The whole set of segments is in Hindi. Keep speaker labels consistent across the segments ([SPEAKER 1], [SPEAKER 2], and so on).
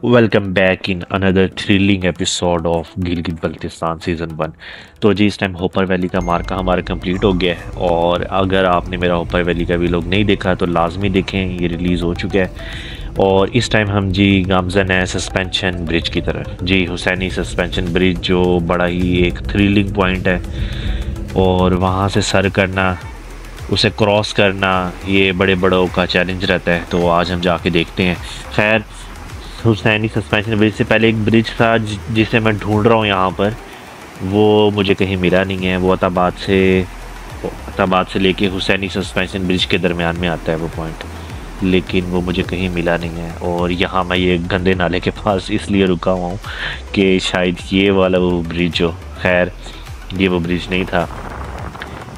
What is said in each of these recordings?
[SPEAKER 1] Welcome back in another thrilling episode of Gilgit Baltistan season 1। तो जी इस टाइम होपर वैली का मार्का हमारा कंप्लीट हो गया है, और अगर आपने मेरा होपर वैली का व्लॉग नहीं देखा तो लाजमी देखें, ये रिलीज़ हो चुका है। और इस टाइम हम जी गामजन है सस्पेंशन ब्रिज की तरफ, जी हुसैनी सस्पेंशन ब्रिज, जो बड़ा ही एक थ्रिलिंग पॉइंट है। और वहाँ से सर करना, उसे क्रॉस करना, ये बड़े बड़ों का चैलेंज रहता है। तो आज हम जाके देखते हैं। खैर, हुसैनी सस्पेंशन ब्रिज से पहले एक ब्रिज था जिसे मैं ढूंढ रहा हूँ यहाँ पर, वो मुझे कहीं मिला नहीं है। वो अताबाद से लेके हुसैनी सस्पेंशन ब्रिज के दरमियान में आता है वो पॉइंट, लेकिन वो मुझे कहीं मिला नहीं है। और यहाँ मैं ये गंदे नाले के पास इसलिए रुका हुआ हूँ कि शायद ये वाला वो ब्रिज हो। खैर, ये वो ब्रिज नहीं था,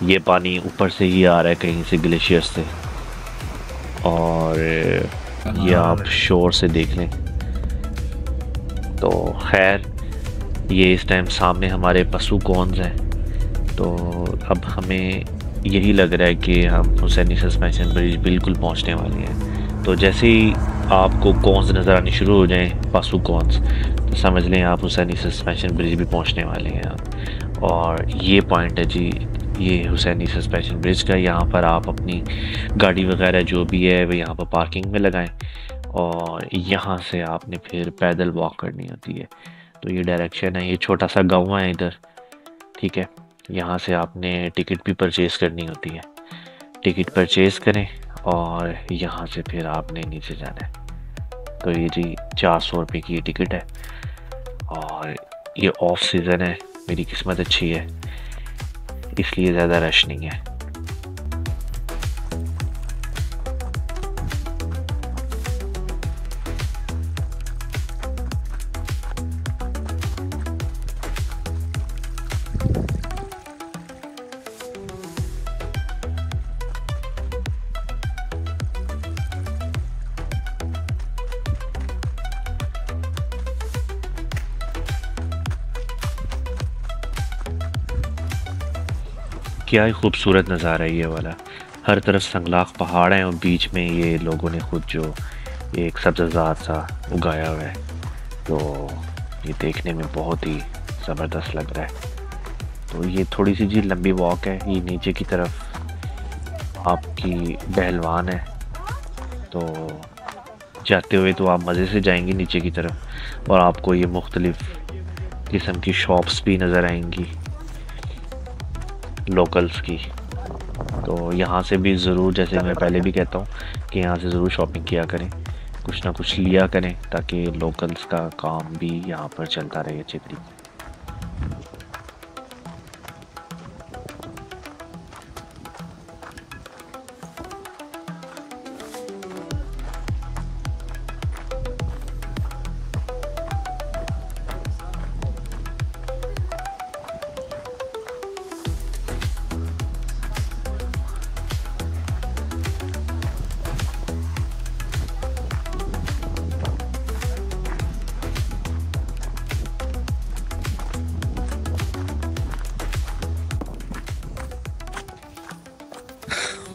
[SPEAKER 1] ये पानी ऊपर से ही आ रहा है कहीं से, ग्लेशियर से। और ये आप शोर से देख लें। तो खैर, ये इस टाइम सामने हमारे पशु कॉन्स हैं। तो अब हमें यही लग रहा है कि हम हुसैनी सस्पेंशन ब्रिज बिल्कुल पहुंचने वाले हैं। तो जैसे ही आपको कॉन्स नज़र आने शुरू हो जाएं, पशु कॉन्स, तो समझ लें आप हुसैनी सस्पेंशन ब्रिज भी पहुंचने वाले हैं आप। और ये पॉइंट है जी, ये हुसैनी सस्पेंशन ब्रिज का। यहाँ पर आप अपनी गाड़ी वगैरह जो भी है वो यहाँ पर पार्किंग में लगाएं, और यहाँ से आपने फिर पैदल वॉक करनी होती है। तो ये डायरेक्शन है, ये छोटा सा गाँव है इधर, ठीक है। यहाँ से आपने टिकट भी परचेज़ करनी होती है। टिकट परचेज़ करें और यहाँ से फिर आपने नीचे जाना है। तो ये जी 400 रुपये की ये टिकट है, और ये ऑफ सीज़न है। मेरी किस्मत अच्छी है, इसलिए ज़्यादा रश नहीं है। क्या ही खूबसूरत नज़ारा है ये वाला। हर तरफ संगलाख पहाड़ हैं और बीच में ये लोगों ने खुद जो एक सब्ज़ात सा उगाया हुआ है। तो ये देखने में बहुत ही ज़बरदस्त लग रहा है। तो ये थोड़ी सी जी लंबी वॉक है। ये नीचे की तरफ आपकी पहलवान है, तो जाते हुए तो आप मज़े से जाएंगी नीचे की तरफ, और आपको ये मुख्तलिफ़ किस्म की शॉप्स भी नज़र आएंगी लोकल्स की। तो यहाँ से भी ज़रूर, जैसे मैं पहले भी कहता हूँ कि यहाँ से ज़रूर शॉपिंग किया करें, कुछ ना कुछ लिया करें, ताकि लोकल्स का काम भी यहाँ पर चलता रहे अच्छे तरीके।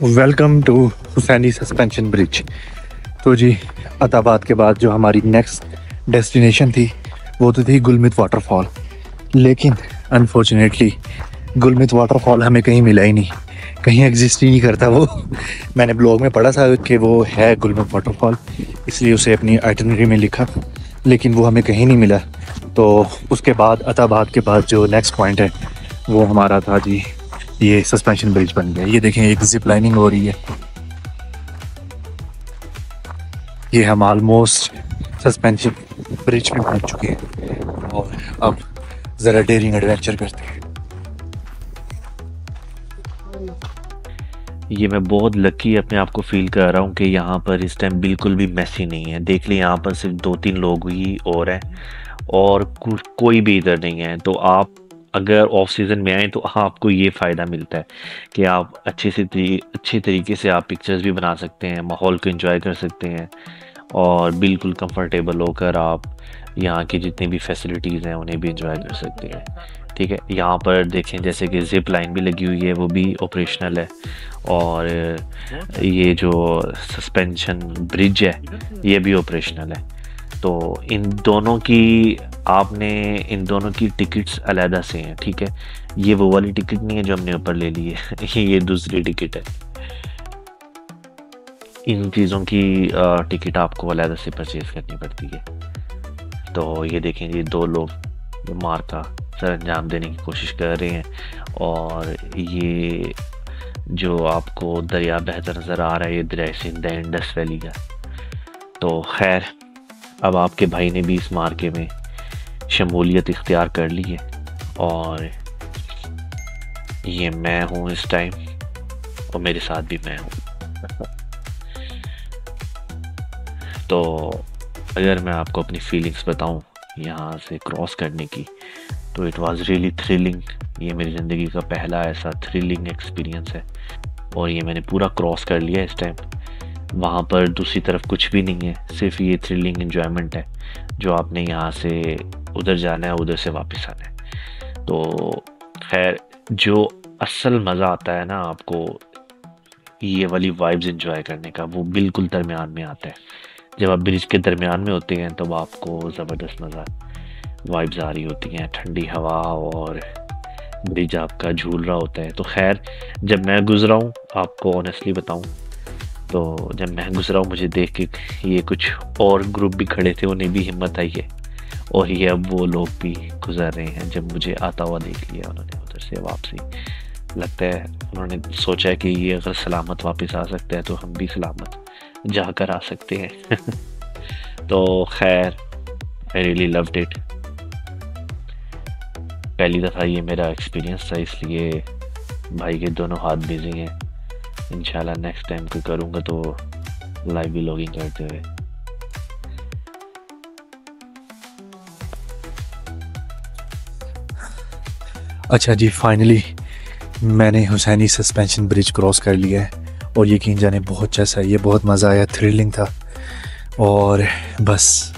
[SPEAKER 2] Welcome to Hussaini suspension bridge. तो जी अताबाद के बाद जो हमारी नेक्स्ट डेस्टिनेशन थी वो तो थी गुलमित वाटरफॉल, लेकिन अनफॉर्चुनेटली गुलमित वाटरफॉल हमें कहीं मिला ही नहीं, कहीं एग्जिस्ट ही नहीं करता वो। मैंने ब्लॉग में पढ़ा था कि वो है गुलमित वाटरफॉल, इसलिए उसे अपनी आइटनरी में लिखा, लेकिन वो हमें कहीं नहीं मिला। तो उसके बाद अताबाद के बाद जो नेक्स्ट पॉइंट है वो हमारा था जी ये सस्पेंशन ब्रिज बन गया। ये देखें, एक जिप लाइनिंग हो रही है। ये हम ऑलमोस्ट सस्पेंशन ब्रिज पे पहुंच चुके हैं, और अब ज़रा डेयरिंग एडवेंचर करते हैं।
[SPEAKER 1] ये मैं बहुत लकी अपने आप को फील कर रहा हूँ कि यहाँ पर इस टाइम बिल्कुल भी मैसी नहीं है। देख ली यहाँ पर सिर्फ 2-3 लोग ही और हैं और कोई भी इधर नहीं है। तो आप अगर ऑफ सीज़न में आए तो आपको ये फ़ायदा मिलता है कि आप अच्छे तरीके से आप पिक्चर्स भी बना सकते हैं, माहौल को एंजॉय कर सकते हैं और बिल्कुल कंफर्टेबल होकर आप यहाँ की जितनी भी फैसिलिटीज़ हैं उन्हें भी एंजॉय कर सकते हैं। ठीक है, यहाँ पर देखें जैसे कि ज़िप लाइन भी लगी हुई है, वो भी ऑपरेशनल है और ये जो सस्पेंशन ब्रिज है ये भी ऑपरेशनल है। तो इन दोनों की टिकट्स अलहदा से हैं। ठीक है, ये वो वाली टिकट नहीं है जो हमने ऊपर ले ली है ये दूसरी टिकट है। इन चीज़ों की टिकट आपको अलहदा से परचेज़ करनी पड़ती है। तो ये देखें, ये 2 लोग मार का सर अंजाम देने की कोशिश कर रहे हैं और ये जो आपको दरिया बहता नज़र आ रहा है ये दरिया सिंध है, इंडस वैली का। तो खैर अब आपके भाई ने भी इस मार्के में शमूलियत इख्तियार कर ली है और ये मैं हूँ इस टाइम और मेरे साथ भी मैं हूँ तो अगर मैं आपको अपनी फीलिंग्स बताऊँ यहाँ से क्रॉस करने की, तो इट वाज रियली थ्रिलिंग। ये मेरी ज़िंदगी का पहला ऐसा थ्रिलिंग एक्सपीरियंस है और ये मैंने पूरा क्रॉस कर लिया इस टाइम। वहाँ पर दूसरी तरफ कुछ भी नहीं है, सिर्फ ये थ्रिलिंग एन्जॉयमेंट है जो आपने यहाँ से उधर जाना है, उधर से वापस आना है। तो खैर जो असल मज़ा आता है ना आपको ये वाली वाइब्स एंजॉय करने का, वो बिल्कुल दरमियान में आता है। जब आप ब्रिज के दरमियान में होते हैं तब आपको ज़बरदस्त मज़ा वाइब्स आ रही होती हैं, ठंडी हवा और ब्रिज आपका झूल रहा होता है। तो खैर जब मैं गुज़रा हूँ, आपको ऑनेस्टली बताऊँ तो जब मैं गुज़रा हूँ मुझे देख के ये कुछ और ग्रुप भी खड़े थे, उन्हें भी हिम्मत आई है और ये अब वो लोग भी गुज़र रहे हैं। जब मुझे आता हुआ देख लिया उन्होंने उधर से वापसी, लगता है उन्होंने सोचा कि ये अगर सलामत वापस आ सकते हैं तो हम भी सलामत जाकर आ सकते हैं तो खैर आई रियली लव्ड इट। पहली दफ़ा ये मेरा एक्सपीरियंस था, इसलिए भाई के दोनों हाथ बिजी हैं। इंशाल्लाह नेक्स्ट टाइम को करूँगा तो लाइव व्लॉगिंग करते हुए।
[SPEAKER 2] अच्छा जी, फाइनली मैंने हुसैनी सस्पेंशन ब्रिज क्रॉस कर लिया है और यकीन जाने बहुत जैसा ये बहुत मज़ा आया, थ्रिलिंग था और बस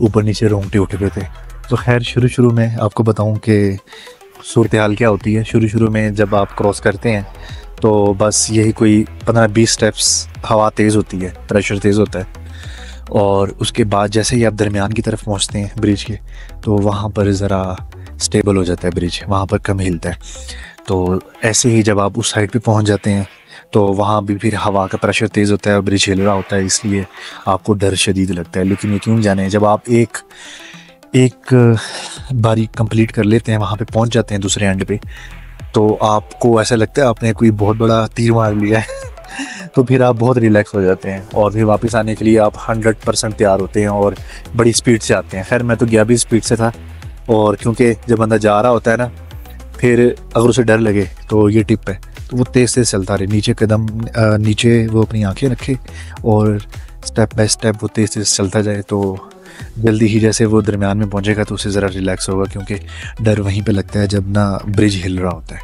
[SPEAKER 2] ऊपर नीचे रोंगटे उठे हुए थे। तो खैर शुरू में आपको बताऊं कि सूरत हाल क्या होती है। शुरू में जब आप क्रॉस करते हैं तो बस यही कोई 15-20 स्टेप्स हवा तेज़ होती है, प्रेशर तेज़ होता है और उसके बाद जैसे ही आप दरमियान की तरफ पहुंचते हैं ब्रिज के, तो वहाँ पर ज़रा स्टेबल हो जाता है ब्रिज, वहाँ पर कम हिलता है। तो ऐसे ही जब आप उस साइड पे पहुंच जाते हैं तो वहाँ भी फिर हवा का प्रेशर तेज़ होता है और ब्रिज हिल रहा होता है, इसलिए आपको डर शदीद लगता है। लेकिन यकीन जाने जब आप एक बारी कंप्लीट कर लेते हैं, वहाँ पे पहुँच जाते हैं दूसरे एंड पे, तो आपको ऐसा लगता है आपने कोई बहुत बड़ा तीर मार लिया है तो फिर आप बहुत रिलैक्स हो जाते हैं और फिर वापस आने के लिए आप 100% तैयार होते हैं और बड़ी स्पीड से आते हैं। खैर मैं तो गया भी स्पीड से था और क्योंकि जब बंदा जा रहा होता है ना, फिर अगर उसे डर लगे तो ये टिप है, तो वो तेज़ तेज़ चलता रहे, नीचे वो अपनी आंखें रखे और स्टेप बाय स्टेप वो तेज़ तेज़ चलता जाए। तो जल्दी ही जैसे वो दरमियान में पहुंचेगा तो उसे ज़रा रिलैक्स होगा, क्योंकि डर वहीं पे लगता है जब ना ब्रिज हिल रहा होता है।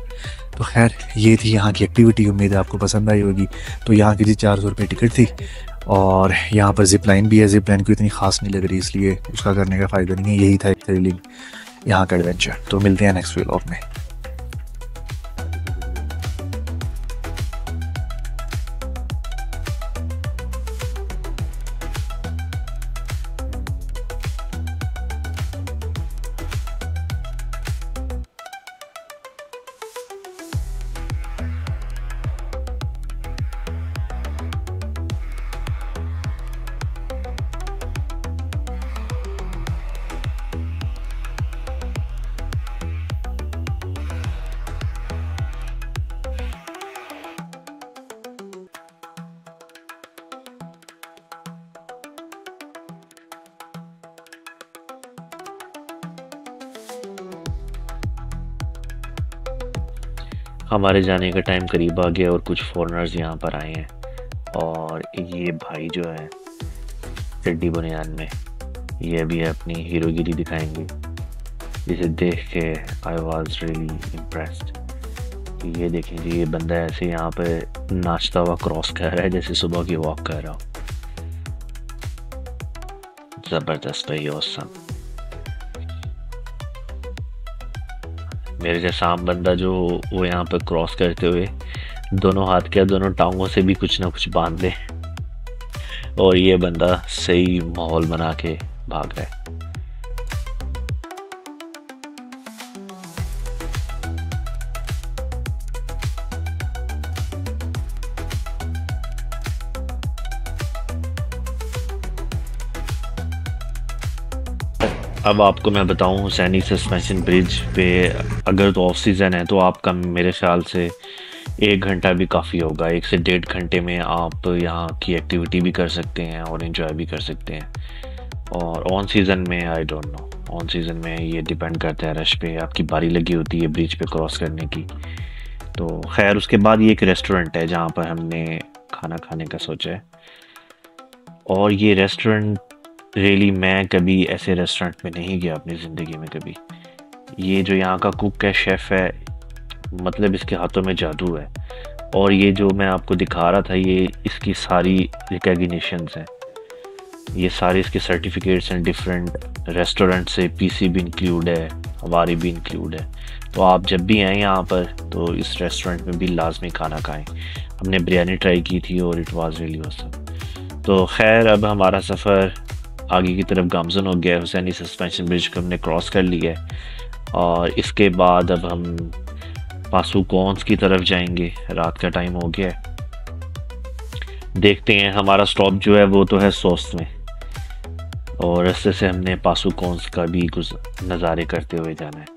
[SPEAKER 2] तो खैर ये थी यहाँ की एक्टिविटी, उम्मीद है आपको पसंद आई होगी। तो यहाँ की 400 रुपये टिकट थी और यहाँ पर जिप लाइन भी है। जिप लाइन को इतनी खास नहीं लग रही, इसलिए उसका करने का फ़ायदा नहीं है। यही था एक थ्रिलिंग यहाँ का एडवेंचर। तो मिलते हैं नेक्स्ट व्लॉग में।
[SPEAKER 1] हमारे जाने का टाइम करीब आ गया और कुछ फॉरेनर्स यहाँ पर आए हैं, और ये भाई जो है चड्डी बुनियान में, ये अभी अपनी हीरोगिरी दिखाएंगे, जिसे देख के आई वॉज रियली इम्प्रेस्ड। ये देखें जी, ये बंदा ऐसे यहाँ पे नाचता हुआ क्रॉस कर रहा है जैसे सुबह की वॉक कर रहा हो। ज़बरदस्त भाई, ऑसम। मेरे जैसा आम बंदा जो वो यहाँ पे क्रॉस करते हुए दोनों हाथ के दोनों टांगों से भी कुछ ना कुछ बांध ले, और ये बंदा सही माहौल बना के भाग रहा है। अब आपको मैं बताऊं, हुसैनी सस्पेंशन ब्रिज पे अगर तो ऑफ सीज़न है तो आपका मेरे ख्याल से 1 घंटा भी काफ़ी होगा। 1 से 1.5 घंटे में आप यहाँ की एक्टिविटी भी कर सकते हैं और इन्जॉय भी कर सकते हैं। और ऑन सीज़न में I don't know, on season में ये डिपेंड करता है रश पे, आपकी बारी लगी होती है ब्रिज पे क्रॉस करने की। तो खैर, उसके बाद ये एक रेस्टोरेंट है जहाँ पर हमने खाना खाने का सोचा है, और ये रेस्टोरेंट रियली मैं कभी ऐसे रेस्टोरेंट में नहीं गया अपनी ज़िंदगी में कभी। ये जो यहाँ का कुक है, शेफ़ है, मतलब इसके हाथों में जादू है। और ये जो मैं आपको दिखा रहा था, ये इसकी सारी रिकॉग्निशंस हैं, ये सारे इसके सर्टिफिकेट्स हैं डिफरेंट रेस्टोरेंट से। पीसी भी इंक्लूड है, हमारी भी इंक्लूड है। तो आप जब भी आएँ यहाँ पर तो इस रेस्टोरेंट में भी लाजमी खाना खाएं। हमने बिरयानी ट्राई की थी और इट वाज रियली ऑसम। तो खैर, अब हमारा सफ़र आगे की तरफ गामजन हो गया। हुसैनी सस्पेंशन ब्रिज को हमने क्रॉस कर लिया है, और इसके बाद अब हम पासुकॉन्स की तरफ जाएंगे। रात का टाइम हो गया है। देखते हैं, हमारा स्टॉप जो है वो तो है सोस्ट में, और रास्ते से हमने पासुकॉन्स का भी कुछ नज़ारे करते हुए जाना है।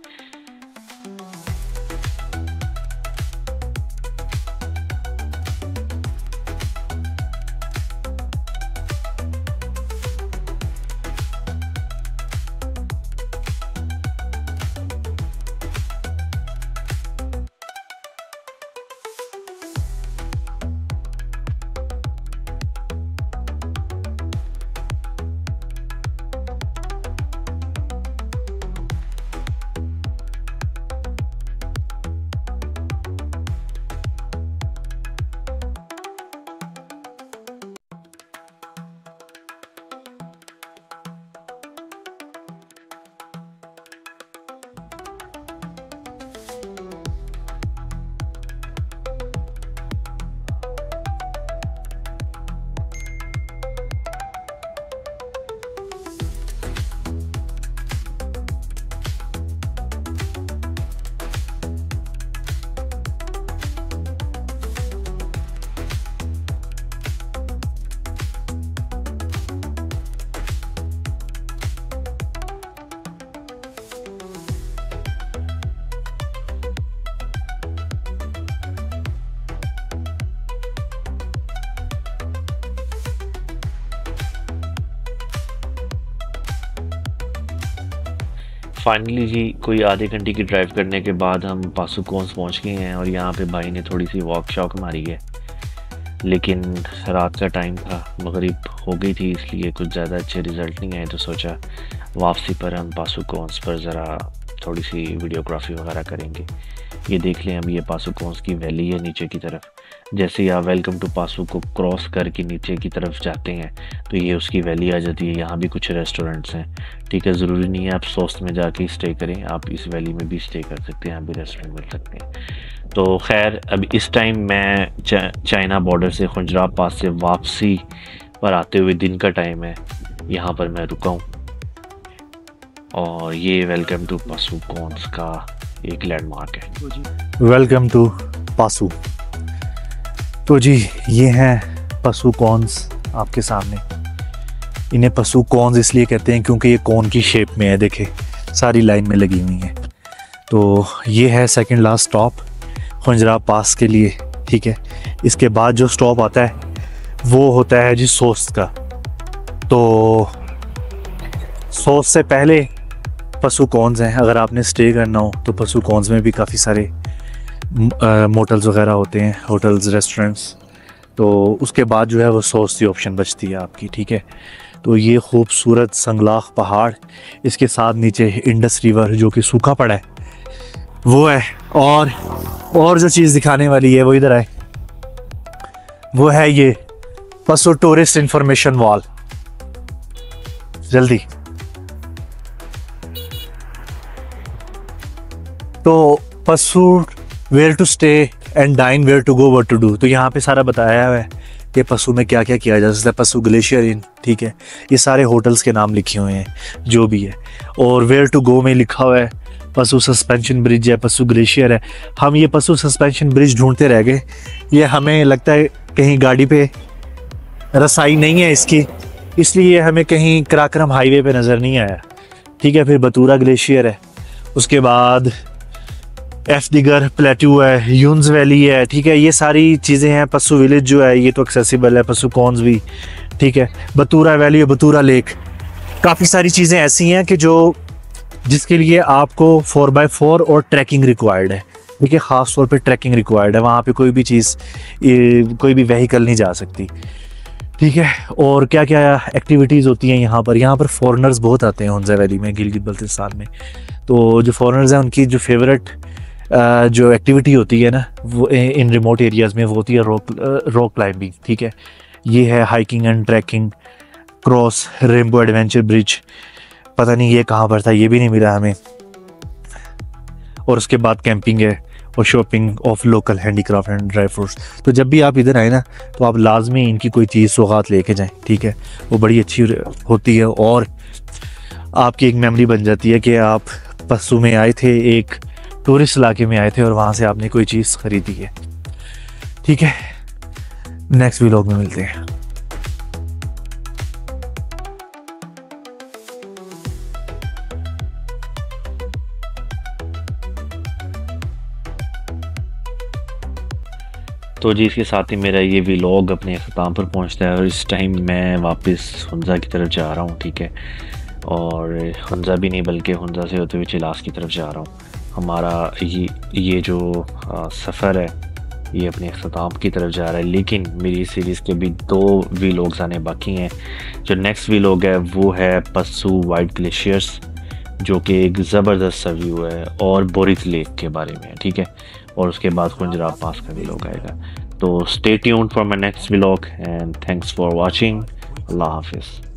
[SPEAKER 1] फाइनली जी, कोई आधे घंटे की ड्राइव करने के बाद हम पासुकॉन्स पहुंच गए हैं, और यहाँ पे भाई ने थोड़ी सी वॉक शॉक मारी है, लेकिन रात का टाइम था, मगरिब हो गई थी, इसलिए कुछ ज़्यादा अच्छे रिज़ल्ट नहीं आए। तो सोचा वापसी पर हम पासुकॉन्स पर ज़रा थोड़ी सी वीडियोग्राफी वगैरह करेंगे। ये देख लें, अब ये पासुकॉन्स की वैली है नीचे की तरफ। जैसे ही आप वेलकम टू पासु को क्रॉस करके नीचे की तरफ जाते हैं तो ये उसकी वैली आ जाती है। यहाँ भी कुछ रेस्टोरेंट्स हैं, ठीक है, ज़रूरी नहीं है आप सोस्ट में जाके स्टे करें, आप इस वैली में भी स्टे कर सकते हैं, यहाँ भी रेस्टोरेंट मिल सकते हैं। तो खैर, अब इस टाइम मैं चाइना बॉर्डर से खुंजरा पास से वापसी पर आते हुए दिन का टाइम है, यहाँ पर मैं रुका हूँ, और ये वेलकम टू पासुकॉन्स का एक लैंडमार्क है।
[SPEAKER 2] Welcome to Passu. तो जी, ये हैं पासुकॉन्स आपके सामने। इन्हें पासुकॉन्स इसलिए कहते हैं क्योंकि ये कोन की शेप में है, देखे सारी लाइन में लगी हुई हैं। तो ये है सेकंड लास्ट स्टॉप खुंजरा पास के लिए, ठीक है। इसके बाद जो स्टॉप आता है वो होता है जी सोस्ट का। तो सोस्ट से पहले पासुकॉन्स हैं। अगर आपने स्टे करना हो तो पासुकॉन्स में भी काफ़ी सारे मोटल्स वगैरह होते हैं, होटल्स रेस्टोरेंट्स। तो उसके बाद जो है वो सॉस की ऑप्शन बचती है आपकी, ठीक है। तो ये खूबसूरत संगलाख पहाड़, इसके साथ नीचे इंडस रिवर जो कि सूखा पड़ा है वो है। और जो चीज़ दिखाने वाली है वो इधर है, वो है ये पसू टूरिस्ट इंफॉर्मेशन वॉल। जल्दी। तो Passu where to stay and dine, where to go, what to do. तो यहाँ पे सारा बताया हुआ है कि पसू में क्या क्या किया जा सकता है। पसू ग्लेशियर इन, ठीक है, ये सारे होटल्स के नाम लिखे हुए हैं जो भी है। और वेयर टू गो में लिखा हुआ है पसू सस्पेंशन ब्रिज है, पसू ग्लेशियर है। हम ये पसू सस्पेंशन ब्रिज ढूंढते रह गए, ये हमें लगता है कहीं गाड़ी पे रसाई नहीं है इसकी, इसलिए हमें कहीं कराक्रम हाईवे पे नज़र नहीं आया, ठीक है। फिर बतूरा ग्लेशियर है, उसके बाद एफ दिगर प्लेट्यू है, यून्स वैली है, ठीक है। ये सारी चीज़ें हैं। पसू विलेज जो है ये तो एक्सेसिबल है, पसू कॉन्स भी, ठीक है। बतूरा वैली, बतूरा लेक, काफ़ी सारी चीज़ें ऐसी हैं कि जिसके लिए आपको 4x4 और ट्रैकिंग रिक्वायर्ड है, ठीक है। ख़ास तौर पे ट्रैकिंग रिक्वायर्ड है, वहाँ पे कोई भी चीज़, कोई भी व्हीकल नहीं जा सकती, ठीक है। और क्या क्या एक्टिविटीज़ होती हैं यहाँ पर फॉरेनर्स बहुत आते हैं हुंज़ा वैली में, गिलगित बल्तिस्तान में। तो जो फॉरेनर्स हैं उनकी जो फेवरेट जो एक्टिविटी होती है ना वो इन रिमोट एरियाज़ में वो होती है रॉक क्लाइंबिंग, ठीक है। ये है hiking and trekking cross rainbow adventure bridge, पता नहीं ये कहाँ पर था, ये भी नहीं मिला हमें। और उसके बाद कैंपिंग है और shopping of local handicraft and dry fruits. तो जब भी आप इधर आए ना तो आप लाजमी इनकी कोई चीज़ सौगात लेके जाएं, ठीक है। वो बड़ी अच्छी होती है और आपकी एक मेमोरी बन जाती है कि आप पस्सू में आए थे, एक टूरिस्ट इलाके में आए थे और वहाँ से आपने कोई चीज़ ख़रीदी है, ठीक है। नेक्स्ट व्लॉग में मिलते हैं।
[SPEAKER 1] तो जी इसके साथ ही मेरा ये व्लॉग अपने अख्ताम पर पहुंचता है और इस टाइम मैं वापस हुंज़ा की तरफ जा रहा हूं, ठीक है। और हुंज़ा भी नहीं बल्कि हुंज़ा से होते हुए चिलास की तरफ जा रहा हूं। हमारा ये जो सफ़र है ये अपने अख्ताम की तरफ जा रहा है, लेकिन मेरी सीरीज़ के भी 2 व्लॉग्स आने बाकी हैं। जो नेक्स्ट व्लॉग है वो है पस्सू वाइट ग्लेशियर्स, जो कि एक ज़बरदस्त सा व्यू है, और बोरिथ लेक के बारे में है, ठीक है। और उसके बाद खुंजराब पास का व्लॉग आएगा। तो stay tuned for my next vlog and thanks for watching. अल्लाह हाफिज़।